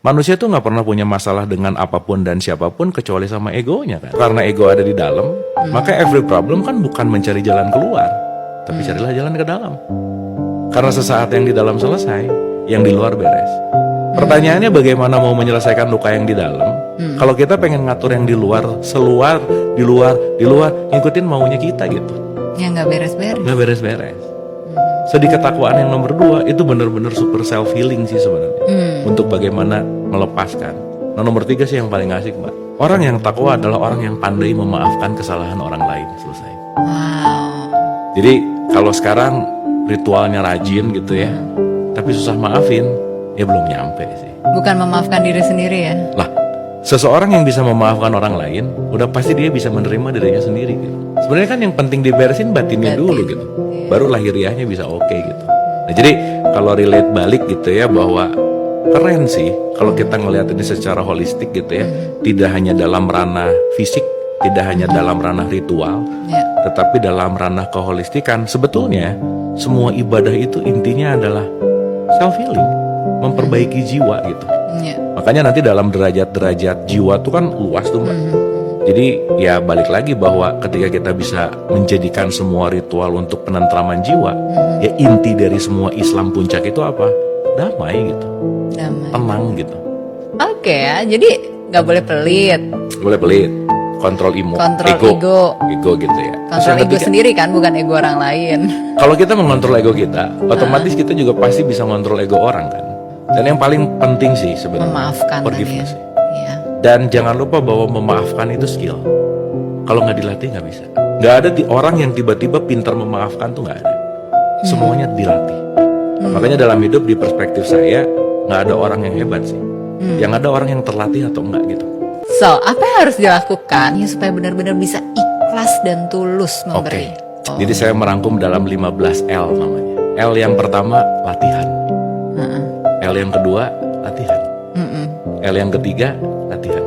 Manusia tuh nggak pernah punya masalah dengan apapun dan siapapun kecuali sama egonya kan. Karena ego ada di dalam, maka every problem kan bukan mencari jalan keluar, tapi carilah jalan ke dalam. Karena sesaat yang di dalam selesai, yang di luar beres. Pertanyaannya bagaimana mau menyelesaikan luka yang di dalam? Kalau kita pengen ngatur yang di luar, di luar, ngikutin maunya kita gitu. Ya nggak beres-beres. Nggak beres-beres. Sedih ketakwaan yang nomor 2 itu benar-benar super self healing sih sebenarnya. Untuk bagaimana melepaskan. Nah nomor 3 sih yang paling asik Mbak. Orang yang takwa adalah orang yang pandai memaafkan kesalahan orang lain. Selesai. Wow. Jadi kalau sekarang ritualnya rajin gitu ya, tapi susah maafin, ya belum nyampe sih. Bukan memaafkan diri sendiri ya. Lah, seseorang yang bisa memaafkan orang lain, udah pasti dia bisa menerima dirinya sendiri gitu. Sebenarnya kan yang penting diberesin batinnya dulu gitu. Baru lahiriahnya bisa oke gitu. Nah jadi kalau relate balik gitu ya, bahwa keren sih kalau kita ngelihat ini secara holistik gitu ya. Tidak hanya dalam ranah fisik, tidak hanya dalam ranah ritual, tetapi dalam ranah keholistikan. Sebetulnya semua ibadah itu intinya adalah self healing, memperbaiki jiwa gitu. Makanya nanti dalam derajat-derajat jiwa tuh kan luas tuh Mbak. Jadi ya balik lagi bahwa ketika kita bisa menjadikan semua ritual untuk penentraman jiwa, ya inti dari semua Islam puncak itu apa? Damai gitu. Damai. Tenang gitu. Oke ya, jadi nggak boleh pelit. Boleh pelit, kontrol Kontrol ego. Ego gitu ya. Terus Kontrol yang ego ketiga, sendiri kan, bukan ego orang lain. kalau kita mengontrol ego kita, otomatis kita juga pasti bisa mengontrol ego orang kan. Dan yang paling penting sih sebenarnya Memaafkan forgiveness. tadi ya. Iya. Dan jangan lupa bahwa memaafkan itu skill. Kalau nggak dilatih nggak bisa. Nggak ada orang yang tiba-tiba pintar memaafkan tuh nggak ada. Semuanya dilatih. Makanya dalam hidup di perspektif saya nggak ada orang yang hebat sih. Yang ada orang yang terlatih atau enggak gitu. So, apa yang harus dilakukan ya supaya benar-benar bisa ikhlas dan tulus memberi? Jadi saya merangkum dalam 15 L namanya. L yang pertama latihan. L yang kedua latihan. L yang ketiga latihan.